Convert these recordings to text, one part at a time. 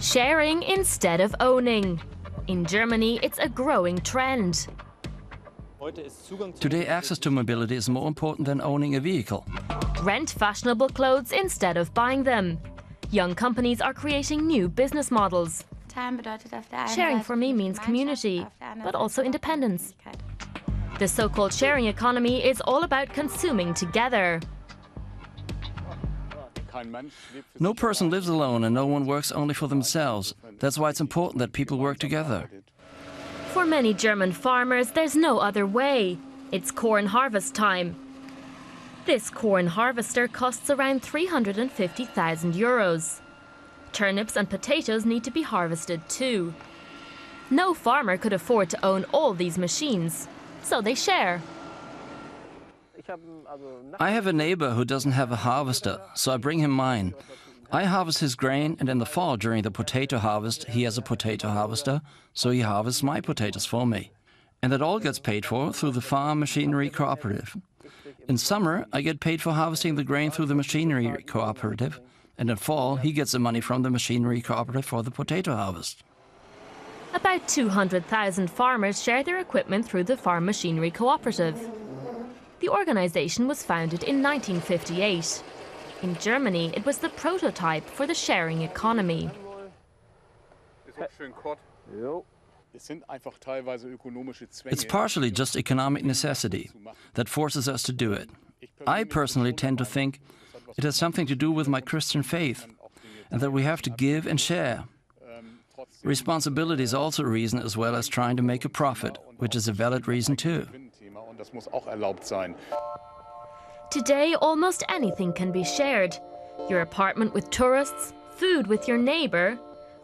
Sharing instead of owning. In Germany, it's a growing trend. Today, access to mobility is more important than owning a vehicle. Rent fashionable clothes instead of buying them. Young companies are creating new business models. Sharing for me means community, but also independence. The so-called sharing economy is all about consuming together. No person lives alone and no one works only for themselves. That's why it's important that people work together. For many German farmers, there's no other way. It's corn harvest time. This corn harvester costs around 350,000 euros. Turnips and potatoes need to be harvested too. No farmer could afford to own all these machines, so they share. I have a neighbor who doesn't have a harvester, so I bring him mine. I harvest his grain, and in the fall during the potato harvest, he has a potato harvester, so he harvests my potatoes for me. And that all gets paid for through the farm machinery cooperative. In summer, I get paid for harvesting the grain through the machinery cooperative, and in fall, he gets the money from the machinery cooperative for the potato harvest. About 200,000 farmers share their equipment through the Farm Machinery Cooperative. The organization was founded in 1958. In Germany, it was the prototype for the sharing economy. It's partially just economic necessity that forces us to do it. I personally tend to think it has something to do with my Christian faith, and that we have to give and share. Responsibility is also a reason, as well as trying to make a profit, which is a valid reason too. Today, almost anything can be shared. Your apartment with tourists, food with your neighbor,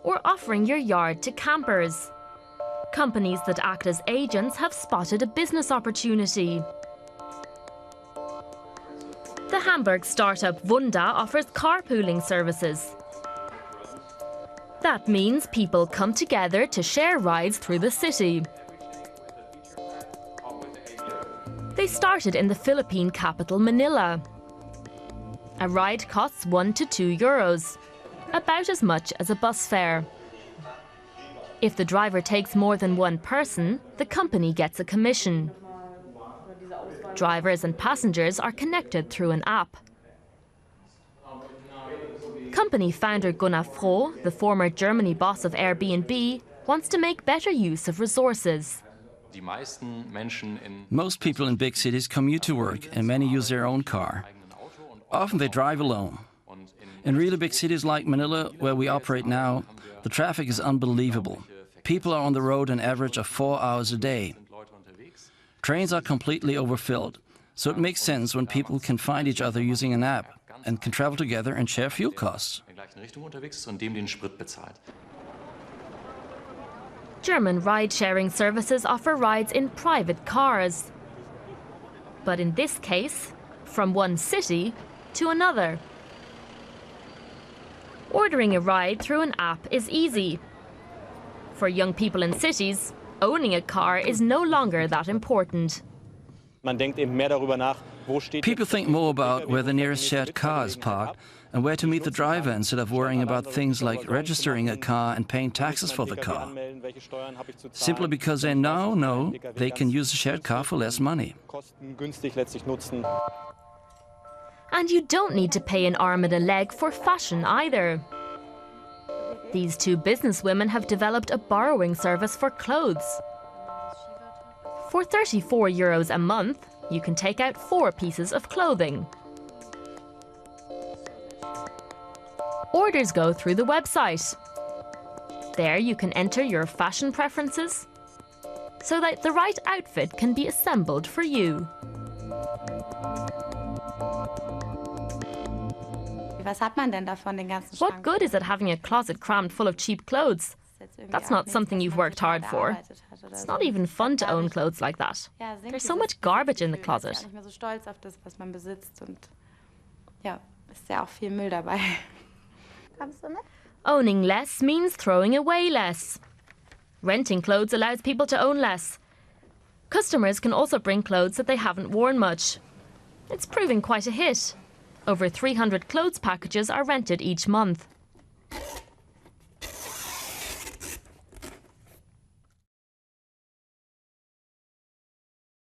or offering your yard to campers. Companies that act as agents have spotted a business opportunity. The Hamburg startup Wunda offers carpooling services. That means people come together to share rides through the city. They started in the Philippine capital, Manila. A ride costs 1 to 2 euros, about as much as a bus fare. If the driver takes more than one person, the company gets a commission. Drivers and passengers are connected through an app. Company founder Gunnar Froh, the former Germany boss of Airbnb, wants to make better use of resources. Most people in big cities commute to work, and many use their own car. Often they drive alone. In really big cities like Manila, where we operate now, the traffic is unbelievable. People are on the road an average of 4 hours a day. Trains are completely overfilled, so it makes sense when people can find each other using an app and can travel together and share fuel costs. German ride-sharing services offer rides in private cars. But in this case, from one city to another. Ordering a ride through an app is easy. For young people in cities, owning a car is no longer that important. People think more about where the nearest shared car is parked and where to meet the driver instead of worrying about things like registering a car and paying taxes for the car. Simply because they now know they can use a shared car for less money. And you don't need to pay an arm and a leg for fashion either. These two businesswomen have developed a borrowing service for clothes. For 34 euros a month, you can take out 4 pieces of clothing. Orders go through the website. There you can enter your fashion preferences so that the right outfit can be assembled for you. What good is it having a closet crammed full of cheap clothes? That's not something you've worked hard for. It's not even fun to own clothes like that. There's so much garbage in the closet. Owning less means throwing away less. Renting clothes allows people to own less. Customers can also bring clothes that they haven't worn much. It's proving quite a hit. Over 300 clothes packages are rented each month.